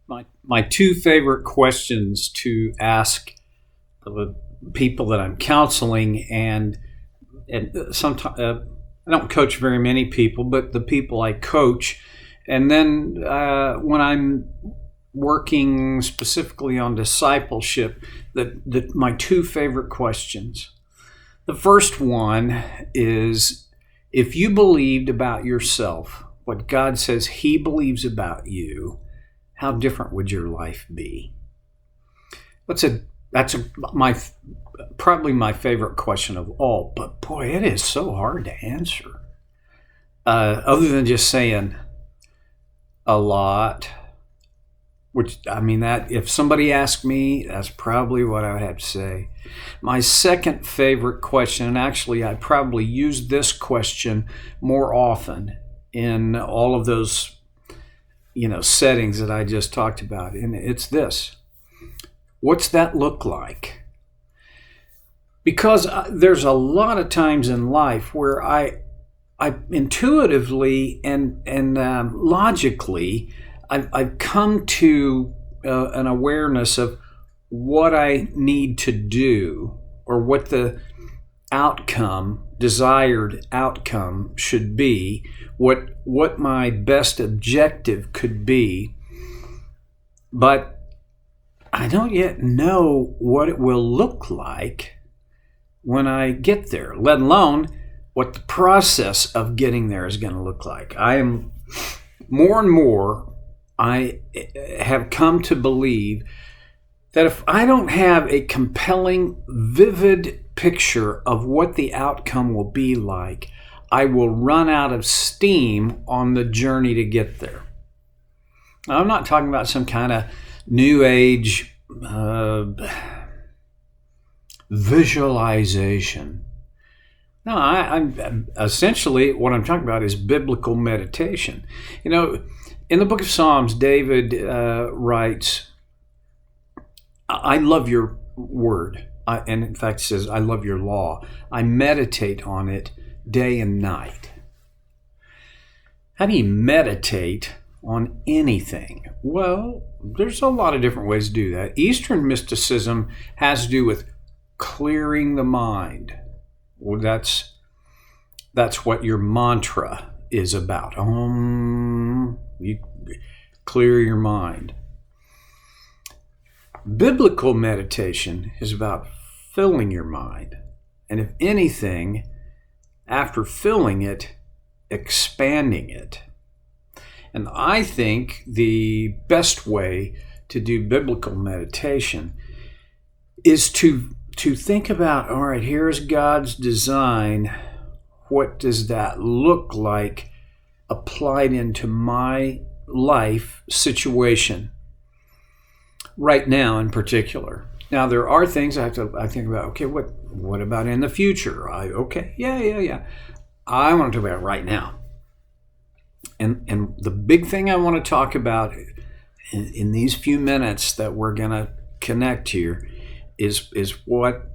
My two favorite questions to ask the people that I'm counseling, and sometimes I don't coach very many people, but the people I coach, and then when I'm working specifically on discipleship, that my two favorite questions. The first one is, if you believed about yourself what God says He believes about you, how different would your life be? My probably my favorite question of all. But boy, it is so hard to answer. Other than just saying a lot, which I mean that if somebody asked me, that's probably what I would have to say. My second favorite question, and actually I probably use this question more often in all of those settings that I just talked about. And it's this: what's that look like? Because there's a lot of times in life where I intuitively and logically, I've come to an awareness of what I need to do, or what the desired outcome should be, what my best objective could be, but I don't yet know what it will look like when I get there, let alone what the process of getting there is going to look like. I am more and more, I have come to believe that if I don't have a compelling, vivid picture of what the outcome will be like, I will run out of steam on the journey to get there. Now, I'm not talking about some kind of new age visualization. No, I'm essentially what I'm talking about is biblical meditation. In the book of Psalms, David writes, I love your word. And in fact, says, I love your law. I meditate on it day and night. How do you meditate on anything? Well, there's a lot of different ways to do that. Eastern mysticism has to do with clearing the mind. Well, that's what your mantra is about. You clear your mind. Biblical meditation is about filling your mind. And if anything, after filling it, expanding it. And I think the best way to do biblical meditation is to think about, all right, here's God's design. What does that look like applied into my life situation right now in particular? Now, there are things I think about, okay, what about in the future? Yeah. I want to talk about right now. And the big thing I want to talk about in these few minutes that we're going to connect here is what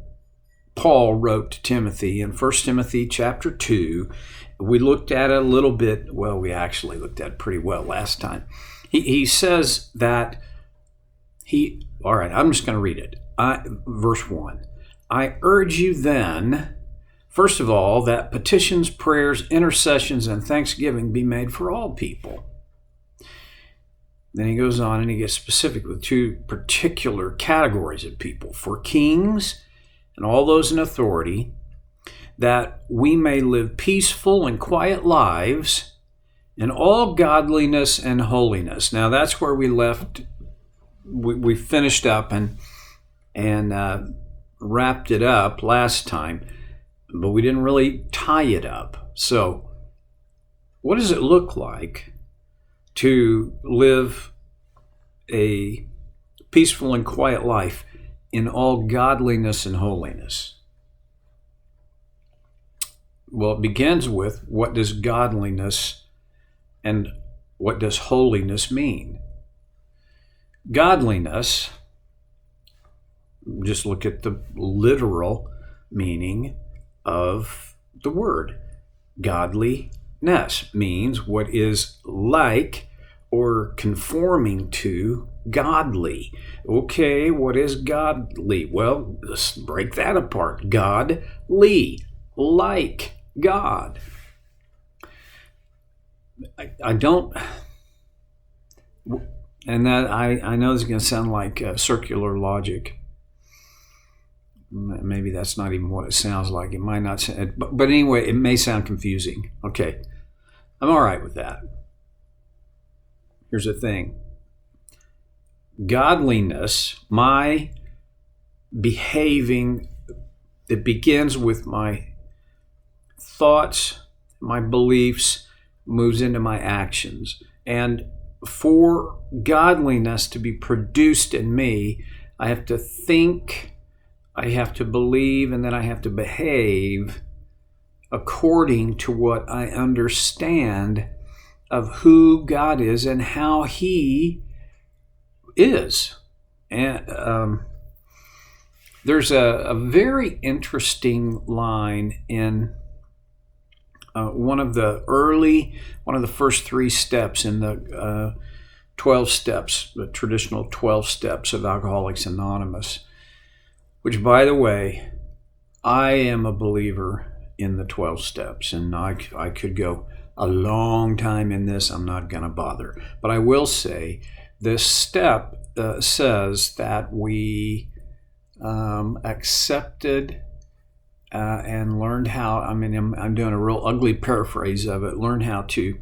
Paul wrote to Timothy in 1 Timothy chapter 2. We looked at it a little bit. Well, we actually looked at it pretty well last time. He says that all right, I'm just going to read it. Verse 1. I urge you then, first of all, that petitions, prayers, intercessions, and thanksgiving be made for all people. Then he goes on and he gets specific with two particular categories of people: for kings and all those in authority, that we may live peaceful and quiet lives in all godliness and holiness. Now that's where we left. We finished up and wrapped it up last time, but we didn't really tie it up. So what does it look like to live a peaceful and quiet life in all godliness and holiness? Well, it begins with, what does godliness and what does holiness mean? Godliness, just look at the literal meaning of the word. Godliness means what is like or conforming to godly. Okay, what is godly? Well, let's break that apart. Godly, like God. I don't, and that I know this is going to sound like circular logic. Maybe that's not even what it sounds like. It might not sound, but anyway, it may sound confusing. Okay, I'm all right with that. Here's the thing. Godliness, my behaving, it begins with my thoughts, my beliefs, moves into my actions. And for godliness to be produced in me, I have to think, I have to believe, and then I have to behave according to what I understand of who God is and how He is. And there's a very interesting line in one of the first 3 steps in the 12 steps, the traditional 12 steps of Alcoholics Anonymous, which, by the way, I am a believer in the 12 steps, and I could go a long time in this. I'm not going to bother. But I will say this step says that we accepted and learned how, I'm doing a real ugly paraphrase of it, learned how to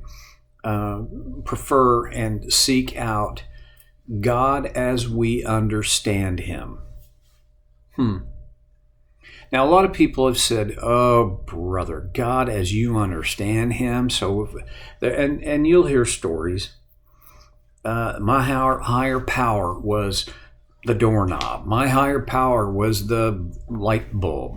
prefer and seek out God as we understand Him. Now, a lot of people have said, "Oh, brother, God as you understand Him." So, and you'll hear stories. My higher power was the doorknob. My higher power was the light bulb.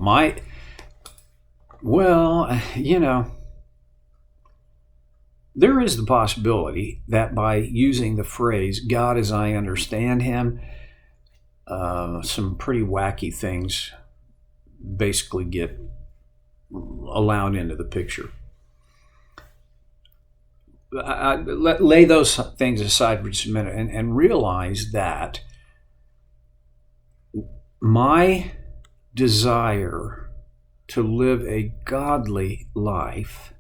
There is the possibility that by using the phrase "God as I understand Him," some pretty wacky things basically get allowed into the picture. Lay those things aside for just a minute and realize that my desire to live a godly life,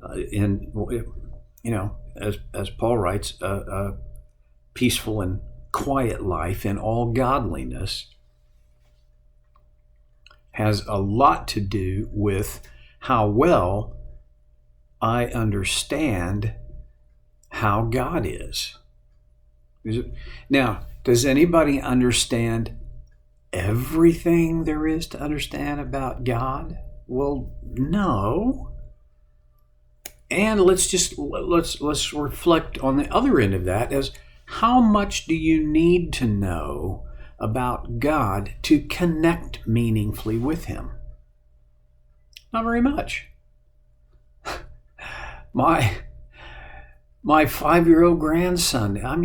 as Paul writes, a peaceful and quiet life in all godliness, has a lot to do with how well I understand how God is. Now, does anybody understand everything there is to understand about God? Well, no. And let's reflect on the other end of that as how much do you need to know about God to connect meaningfully with Him? Not very much. My 5-year-old grandson, how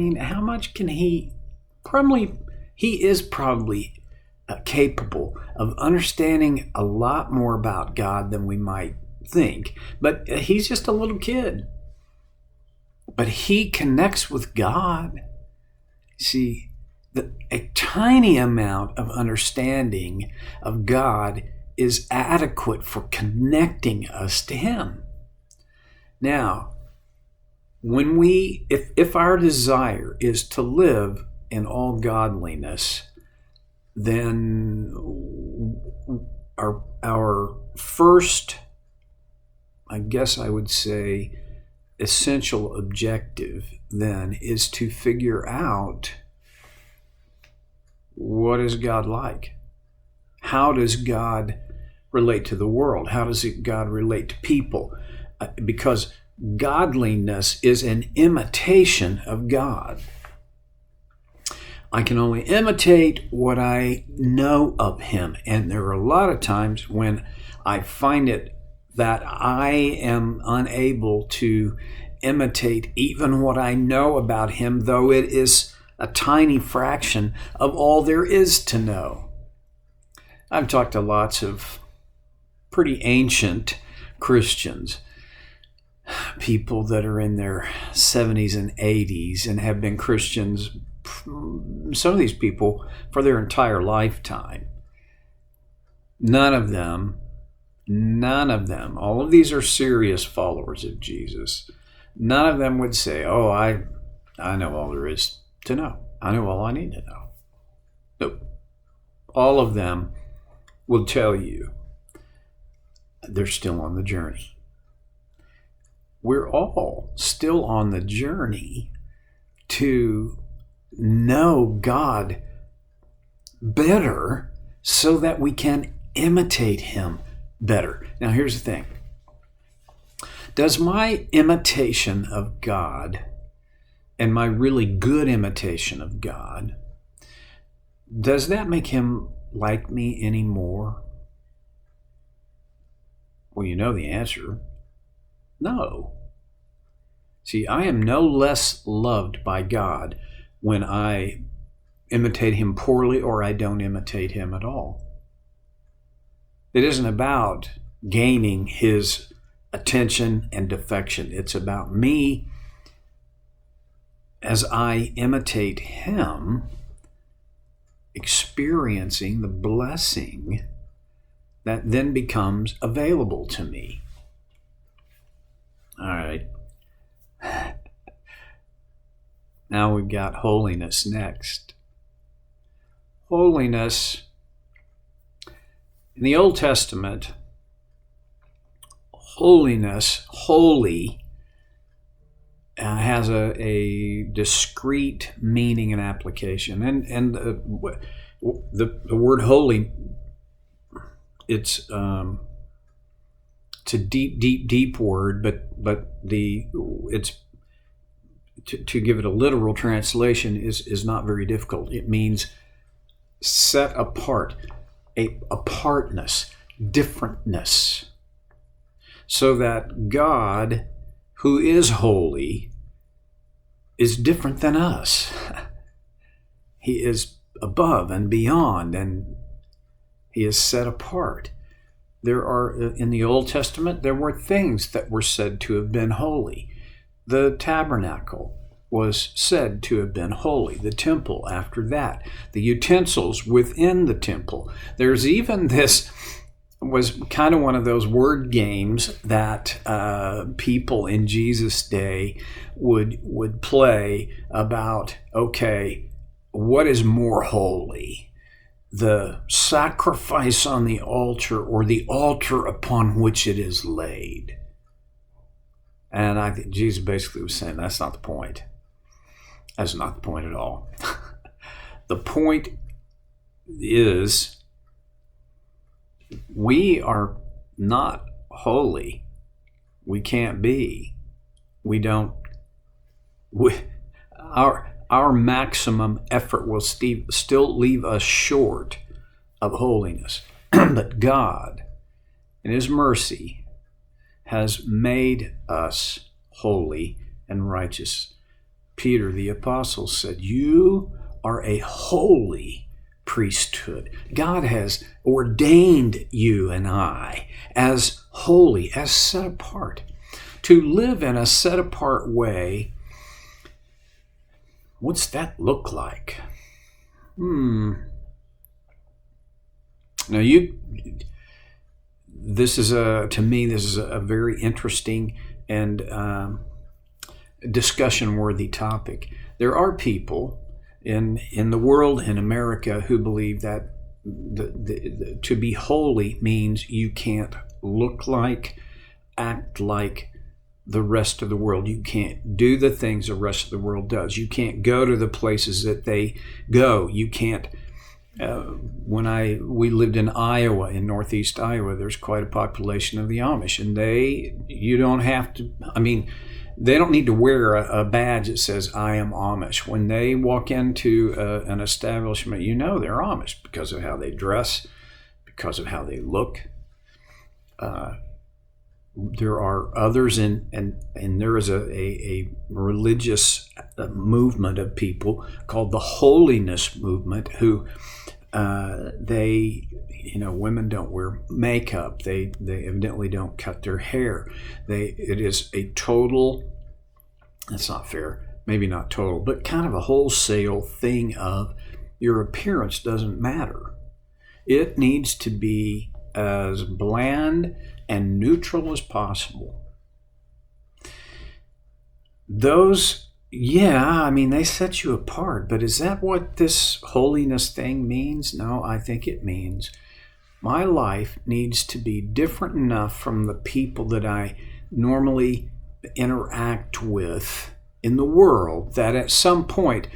much can he is probably capable of understanding a lot more about God than we might think. But he's just a little kid. But he connects with God. See, a tiny amount of understanding of God is adequate for connecting us to Him. Now, when if our desire is to live in all godliness, then our first, I guess I would say, essential objective then is to figure out, what is God like? How does God relate to the world? How does God relate to people? Because godliness is an imitation of God. I can only imitate what I know of Him. And there are a lot of times when I find it that I am unable to imitate even what I know about Him, though it is a tiny fraction of all there is to know. I've talked to lots of pretty ancient Christians people that are in their 70s and 80s and have been Christians, some of these people, for their entire lifetime. None of them, all of these are serious followers of Jesus. None of them would say, oh, I know all there is to know. I know all I need to know. Nope. All of them will tell you they're still on the journey. We're all still on the journey to know God better so that we can imitate Him better. Now, here's the thing. Does my imitation of God and my really good imitation of God, does that make Him like me anymore? Well, you know the answer. No. See, I am no less loved by God when I imitate Him poorly or I don't imitate Him at all. It isn't about gaining His attention and affection. It's about me, as I imitate Him, experiencing the blessing that then becomes available to me. All right. Now we've got holiness next. Holiness, in the Old Testament, holiness, holy, has a discrete meaning and application. And the word holy, it's a deep word, but it's to give it a literal translation is not very difficult. It means set apart, apartness, differentness, so that God, who is holy, is different than us. He is above and beyond, and He is set apart. There are, in the Old Testament, there were things that were said to have been holy. The tabernacle was said to have been holy. The temple after that. The utensils within the temple. There's even this, was kind of one of those word games that people in Jesus' day would play about, okay, what is more holy? The sacrifice on the altar or the altar upon which it is laid? And I think Jesus basically was saying that's not the point. That's not the point at all. The point is, we are not holy. We can't be. Our maximum effort will still leave us short of holiness. But God, in His mercy, has made us holy and righteous. Peter the apostle said, you are a holy priesthood. God has ordained you and I as holy, as set apart. To live in a set apart way, what's that look like? Now this is a very interesting and discussion-worthy topic. There are people in the world, in America, who believe that to be holy means you can't look like, act like the rest of the world. You can't do the things the rest of the world does. You can't go to the places that they go. You can't. We lived in Iowa, in northeast Iowa, there's quite a population of the Amish, and they don't need to wear a badge that says I am Amish. When they walk into an establishment, you know they're Amish because of how they dress, because of how they look. There are others, and there is a religious movement of people called the holiness movement who Women don't wear makeup. They evidently don't cut their hair. It is a total, that's not fair, maybe not total, but kind of a wholesale thing of your appearance doesn't matter. It needs to be as bland and neutral as possible. Those, they set you apart, but is that what this holiness thing means? No, I think it means my life needs to be different enough from the people that I normally interact with in the world that at some point,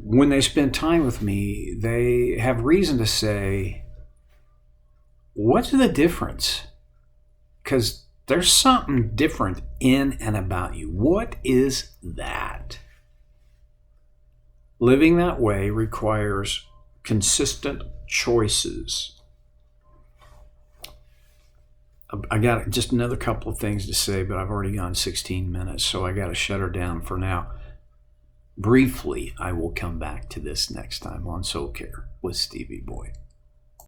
when they spend time with me, they have reason to say, what's the difference? Because there's something different in and about you. What is that? Living that way requires consistent choices. I got just another couple of things to say, but I've already gone 16 minutes, so I got to shut her down for now. Briefly, I will come back to this next time on Soul Care with Stevie Boy.